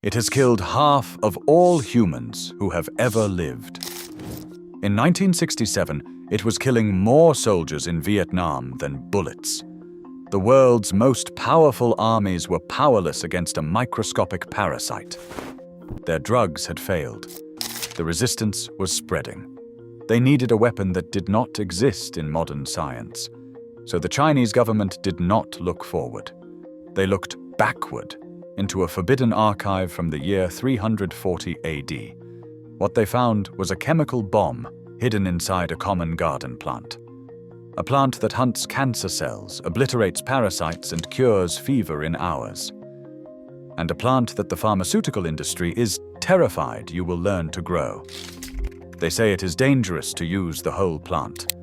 It has killed half of all humans who have ever lived. In 1967, it was killing more soldiers in Vietnam than bullets. The world's most powerful armies were powerless against a microscopic parasite. Their drugs had failed. The resistance was spreading. They needed a weapon that did not exist in modern science. So the Chinese government did not look forward. They looked backward into a forbidden archive from the year 340 AD. What they found was a chemical bomb hidden inside a common garden plant. A plant that hunts cancer cells, obliterates parasites, and cures fever in hours. And a plant that the pharmaceutical industry is terrified you will learn to grow. They say it is dangerous to use the whole plant.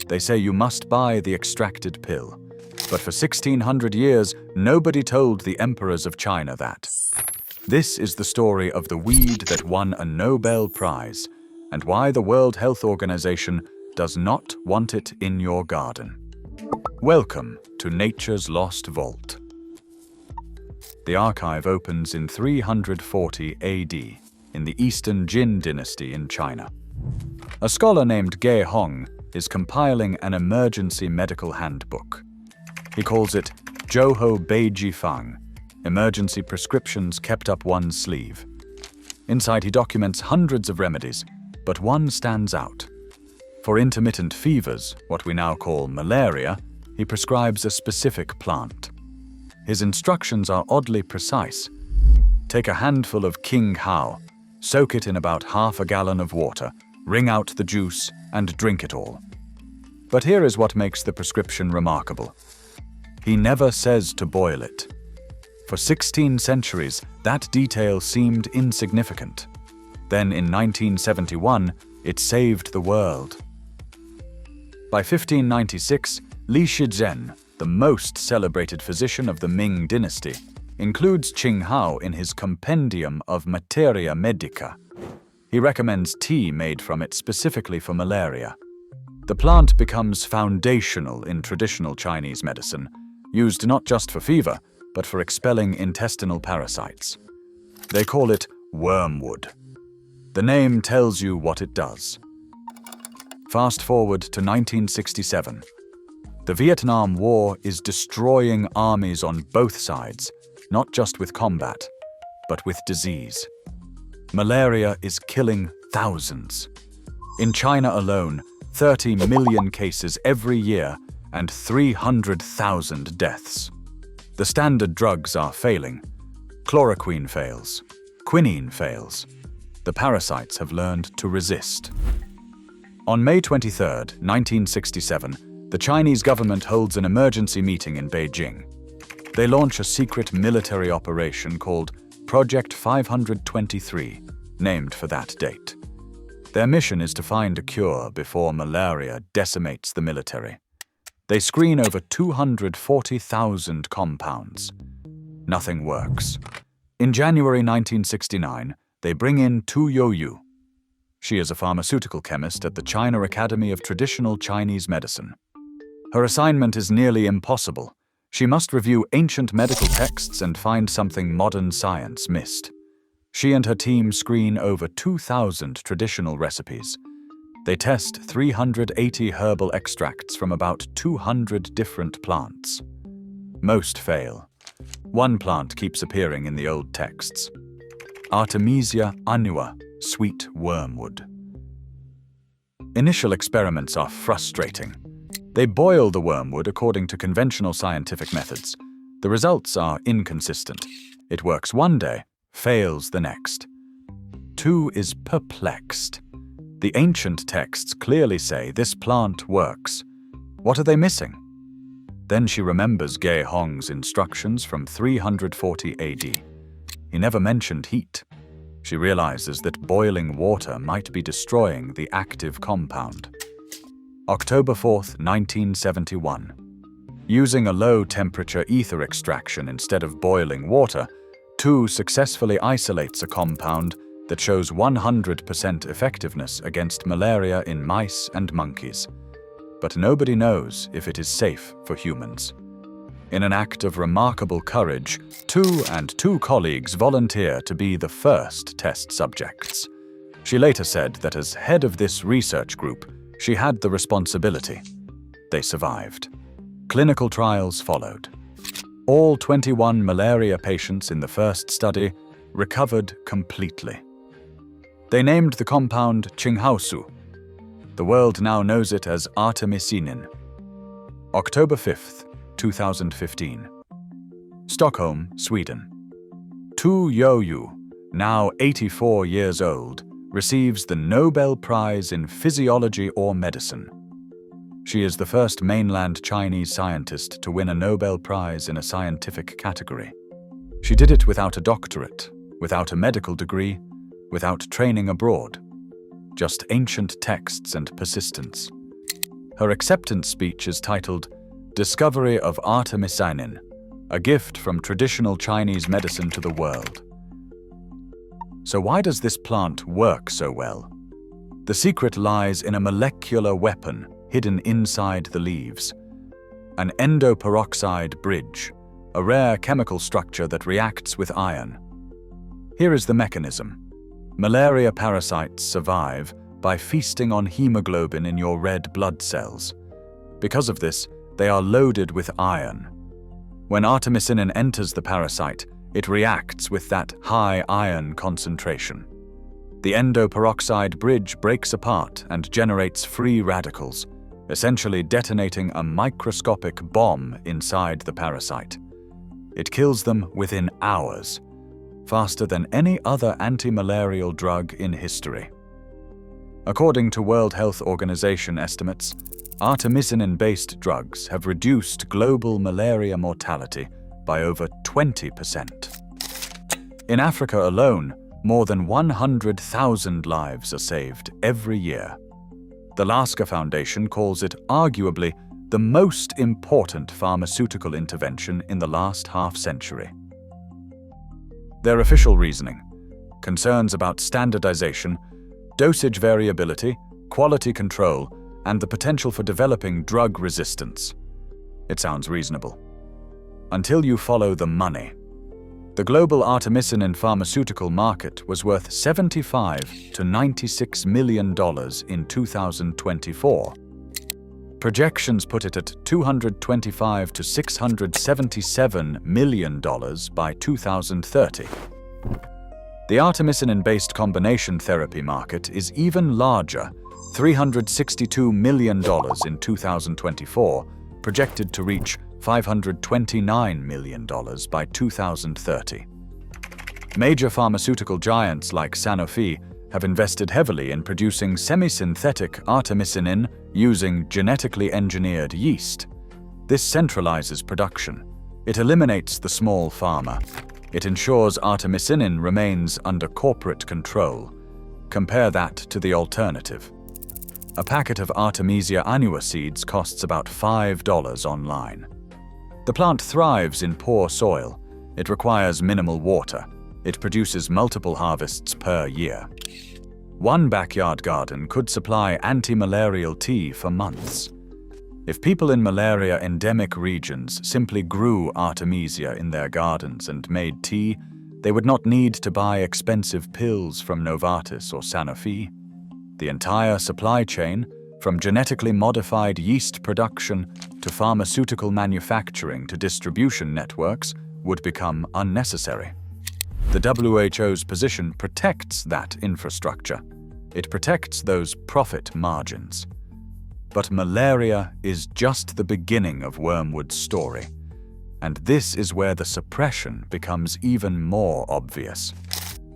They say you must buy the extracted pill. But for 1600 years, nobody told the emperors of China that. This is the story of the weed that won a Nobel Prize, and why the World Health Organization does not want it in your garden. Welcome to Nature's Lost Vault. The archive opens in 340 AD in the Eastern Jin dynasty in China. A scholar named Ge Hong is compiling an emergency medical handbook. He calls it Zhouhou Beiji Fang, emergency prescriptions kept up one's sleeve. Inside he documents hundreds of remedies, but one stands out. For intermittent fevers, what we now call malaria, he prescribes a specific plant. His instructions are oddly precise. Take a handful of King Hao, soak it in about half a gallon of water, wring out the juice, and drink it all. But here is what makes the prescription remarkable. He never says to boil it. For 16 centuries, that detail seemed insignificant. Then in 1971, it saved the world. By 1596, Li Shizhen, the most celebrated physician of the Ming dynasty, includes Qing Hao in his compendium of Materia Medica. He recommends tea made from it specifically for malaria. The plant becomes foundational in traditional Chinese medicine, used not just for fever, but for expelling intestinal parasites. They call it wormwood. The name tells you what it does. Fast forward to 1967. The Vietnam War is destroying armies on both sides, not just with combat, but with disease. Malaria is killing thousands. In China alone, 30 million cases every year and 300,000 deaths. The standard drugs are failing. Chloroquine fails. Quinine fails. The parasites have learned to resist. On May 23, 1967, the Chinese government holds an emergency meeting in Beijing. They launch a secret military operation called Project 523, named for that date. Their mission is to find a cure before malaria decimates the military. They screen over 240,000 compounds. Nothing works. In January 1969, they bring in Youyou. She is a pharmaceutical chemist at the China Academy of Traditional Chinese Medicine. Her assignment is nearly impossible. She must review ancient medical texts and find something modern science missed. She and her team screen over 2,000 traditional recipes. They test 380 herbal extracts from about 200 different plants. Most fail. One plant keeps appearing in the old texts. Artemisia annua, sweet wormwood. Initial experiments are frustrating. They boil the wormwood according to conventional scientific methods. The results are inconsistent. It works one day, fails the next. Tu is perplexed. The ancient texts clearly say this plant works. What are they missing? Then she remembers Ge Hong's instructions from 340 AD. He never mentioned heat. She realizes that boiling water might be destroying the active compound. October 4, 1971. Using a low-temperature ether extraction instead of boiling water, Tu successfully isolates a compound that shows 100% effectiveness against malaria in mice and monkeys. But nobody knows if it is safe for humans. In an act of remarkable courage, two colleagues volunteer to be the first test subjects. She later said that as head of this research group, she had the responsibility. They survived. Clinical trials followed. All 21 malaria patients in the first study recovered completely. They named the compound Qinghousu. The world now knows it as artemisinin. October 5th, 2015. Stockholm, Sweden. Youyou, now 84 years old, receives the Nobel Prize in Physiology or Medicine. She is the first mainland Chinese scientist to win a Nobel Prize in a scientific category. She did it without a doctorate, without a medical degree, without training abroad. Just ancient texts and persistence. Her acceptance speech is titled Discovery of Artemisinin, a gift from traditional Chinese medicine to the world. So why does this plant work so well? The secret lies in a molecular weapon hidden inside the leaves. An endoperoxide bridge, a rare chemical structure that reacts with iron. Here is the mechanism. Malaria parasites survive by feasting on hemoglobin in your red blood cells. Because of this, they are loaded with iron. When artemisinin enters the parasite, it reacts with that high iron concentration. The endoperoxide bridge breaks apart and generates free radicals, essentially detonating a microscopic bomb inside the parasite. It kills them within hours, faster than any other anti-malarial drug in history. According to World Health Organization estimates, artemisinin-based drugs have reduced global malaria mortality by over 20%. In Africa alone, more than 100,000 lives are saved every year. The Lasker Foundation calls it arguably the most important pharmaceutical intervention in the last half-century. Their official reasoning: concerns about standardization, dosage variability, quality control, and the potential for developing drug resistance. It sounds reasonable. Until you follow the money. The global artemisinin pharmaceutical market was worth $75 to $96 million in 2024. Projections put it at $225 to $677 million by 2030. The artemisinin-based combination therapy market is even larger, $362 million in 2024, projected to reach $529 million by 2030. Major pharmaceutical giants like Sanofi have invested heavily in producing semi-synthetic artemisinin using genetically engineered yeast. This centralizes production. It eliminates the small pharma. It ensures artemisinin remains under corporate control. Compare that to the alternative. A packet of Artemisia annua seeds costs about $5 online. The plant thrives in poor soil. It requires minimal water. It produces multiple harvests per year. One backyard garden could supply anti-malarial tea for months. If people in malaria-endemic regions simply grew Artemisia in their gardens and made tea, they would not need to buy expensive pills from Novartis or Sanofi. The entire supply chain, from genetically modified yeast production to pharmaceutical manufacturing to distribution networks, would become unnecessary. The WHO's position protects that infrastructure. It protects those profit margins. But malaria is just the beginning of wormwood's story. And this is where the suppression becomes even more obvious.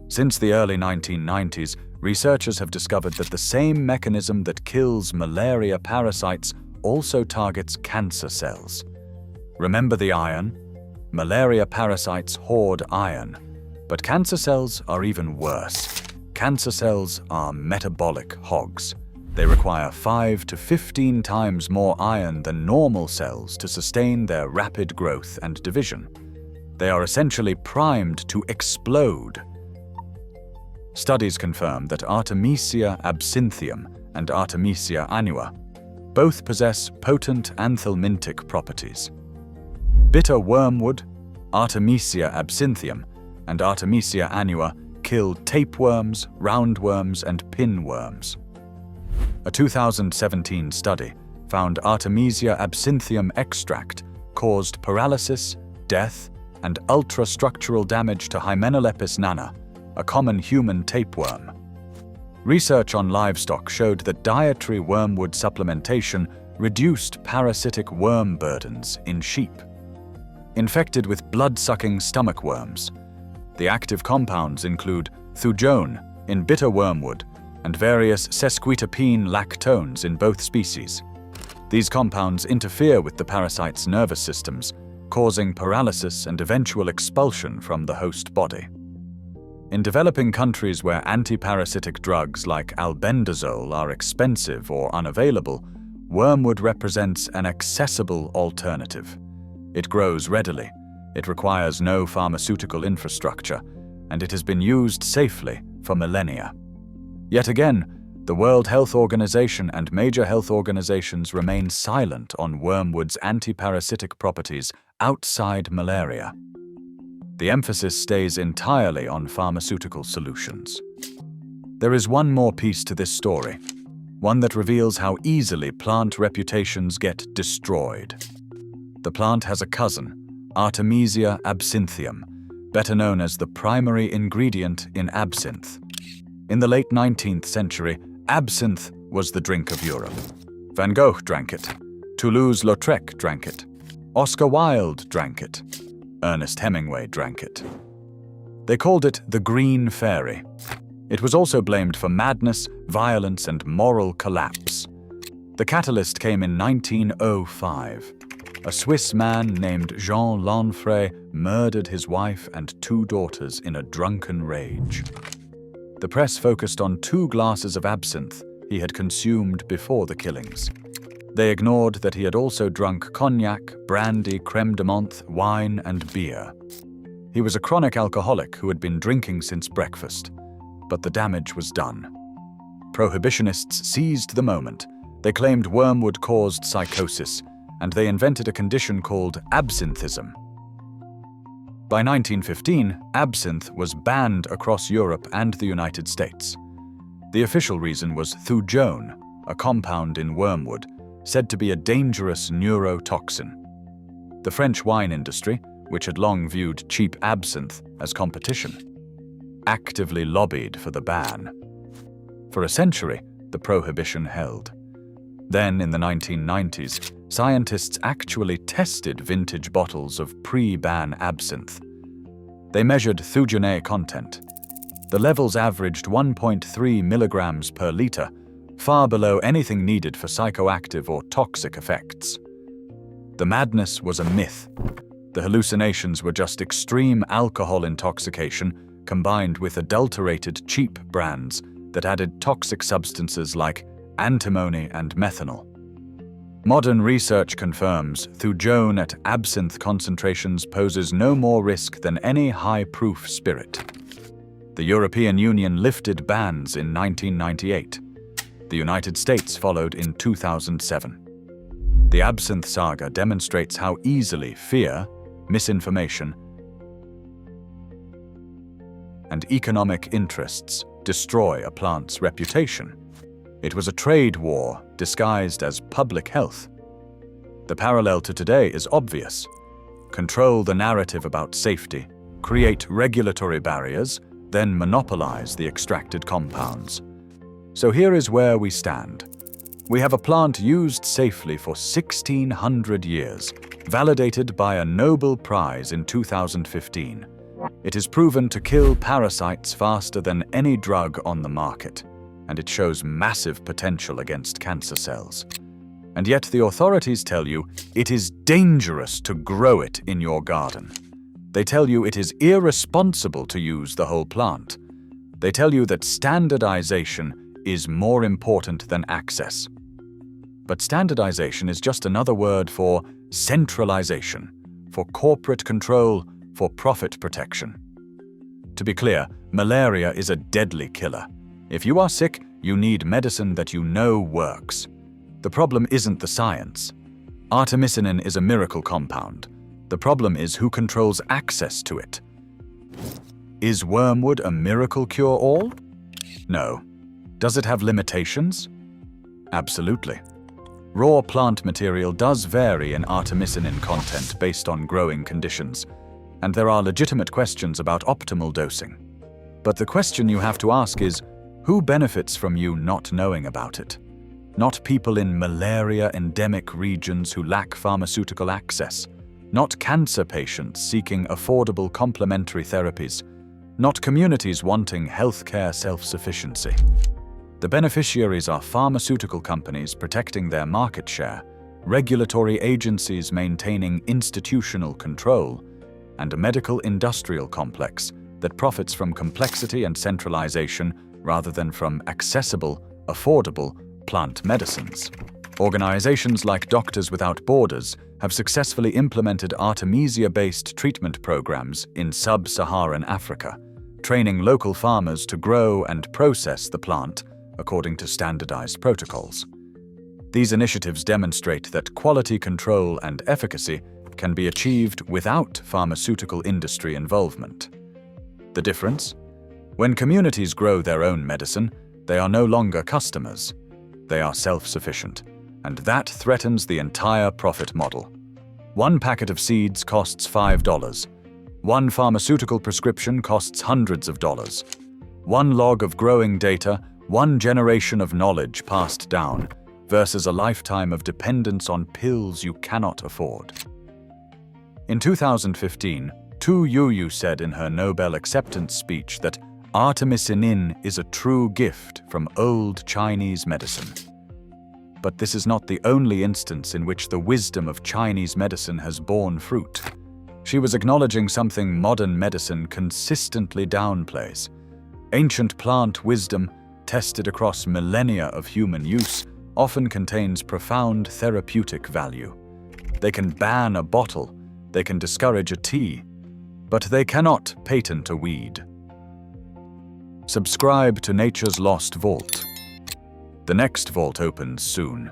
Since the early 1990s, researchers have discovered that the same mechanism that kills malaria parasites also targets cancer cells. Remember the iron? Malaria parasites hoard iron, but cancer cells are even worse. Cancer cells are metabolic hogs. They require 5 to 15 times more iron than normal cells to sustain their rapid growth and division. They are essentially primed to explode. Studies confirm that Artemisia absinthium and Artemisia annua both possess potent anthelmintic properties. Bitter wormwood, Artemisia absinthium, and Artemisia annua kill tapeworms, roundworms, and pinworms. A 2017 study found Artemisia absinthium extract caused paralysis, death, and ultrastructural damage to Hymenelepis nana, a common human tapeworm. Research on livestock showed that dietary wormwood supplementation reduced parasitic worm burdens in sheep. Infected with blood-sucking stomach worms, the active compounds include thujone in bitter wormwood and various sesquiterpene lactones in both species. These compounds interfere with the parasite's nervous systems, causing paralysis and eventual expulsion from the host body. In developing countries where anti-parasitic drugs like albendazole are expensive or unavailable, wormwood represents an accessible alternative. It grows readily, it requires no pharmaceutical infrastructure, and it has been used safely for millennia. Yet again, the World Health Organization and major health organizations remain silent on wormwood's anti-parasitic properties outside malaria. The emphasis stays entirely on pharmaceutical solutions. There is one more piece to this story, one that reveals how easily plant reputations get destroyed. The plant has a cousin, Artemisia absinthium, better known as the primary ingredient in absinthe. In the late 19th century, absinthe was the drink of Europe. Van Gogh drank it, Toulouse-Lautrec drank it, Oscar Wilde drank it, Ernest Hemingway drank it. They called it the Green Fairy. It was also blamed for madness, violence, and moral collapse. The catalyst came in 1905. A Swiss man named Jean Lanfray murdered his wife and 2 daughters in a drunken rage. The press focused on 2 glasses of absinthe he had consumed before the killings. They ignored that he had also drunk cognac, brandy, crème de menthe, wine, and beer. He was a chronic alcoholic who had been drinking since breakfast, but the damage was done. Prohibitionists seized the moment. They claimed wormwood caused psychosis, and they invented a condition called absinthism. By 1915, absinthe was banned across Europe and the United States. The official reason was thujone, a compound in wormwood, said to be a dangerous neurotoxin. The French wine industry, which had long viewed cheap absinthe as competition, actively lobbied for the ban. For a century, the prohibition held. Then, in the 1990s, scientists actually tested vintage bottles of pre-ban absinthe. They measured thujone content. The levels averaged 1.3 milligrams per liter, far below anything needed for psychoactive or toxic effects. The madness was a myth. The hallucinations were just extreme alcohol intoxication combined with adulterated cheap brands that added toxic substances like antimony and methanol. Modern research confirms thujone at absinthe concentrations poses no more risk than any high-proof spirit. The European Union lifted bans in 1998. The United States followed in 2007. The absinthe saga demonstrates how easily fear, misinformation, and economic interests destroy a plant's reputation. It was a trade war disguised as public health. The parallel to today is obvious. Control the narrative about safety, create regulatory barriers, then monopolize the extracted compounds. So here is where we stand. We have a plant used safely for 1,600 years, validated by a Nobel Prize in 2015. It is proven to kill parasites faster than any drug on the market, and it shows massive potential against cancer cells. And yet the authorities tell you it is dangerous to grow it in your garden. They tell you it is irresponsible to use the whole plant. They tell you that standardization is more important than access. But standardization is just another word for centralization, for corporate control, for profit protection. To be clear, malaria is a deadly killer. If you are sick, you need medicine that you know works. The problem isn't the science. Artemisinin is a miracle compound. The problem is who controls access to it. Is wormwood a miracle cure-all? No. Does it have limitations? Absolutely. Raw plant material does vary in artemisinin content based on growing conditions, and there are legitimate questions about optimal dosing. But the question you have to ask is, who benefits from you not knowing about it? Not people in malaria-endemic regions who lack pharmaceutical access. Not cancer patients seeking affordable complementary therapies. Not communities wanting healthcare self-sufficiency. The beneficiaries are pharmaceutical companies protecting their market share, regulatory agencies maintaining institutional control, and a medical-industrial complex that profits from complexity and centralization rather than from accessible, affordable plant medicines. Organizations like Doctors Without Borders have successfully implemented Artemisia-based treatment programs in sub-Saharan Africa, training local farmers to grow and process the plant according to standardized protocols. These initiatives demonstrate that quality control and efficacy can be achieved without pharmaceutical industry involvement. The difference? When communities grow their own medicine, they are no longer customers. They are self-sufficient, and that threatens the entire profit model. One packet of seeds costs $5. One pharmaceutical prescription costs hundreds of dollars. One log of growing data, one generation of knowledge passed down, versus a lifetime of dependence on pills you cannot afford. In 2015, Youyou said in her Nobel acceptance speech that artemisinin is a true gift from old Chinese medicine. But this is not the only instance in which the wisdom of Chinese medicine has borne fruit. She was acknowledging something modern medicine consistently downplays. Ancient plant wisdom, tested across millennia of human use, often contains profound therapeutic value. They can ban a bottle, they can discourage a tea, but they cannot patent a weed. Subscribe to Nature's Lost Vault. The next vault opens soon.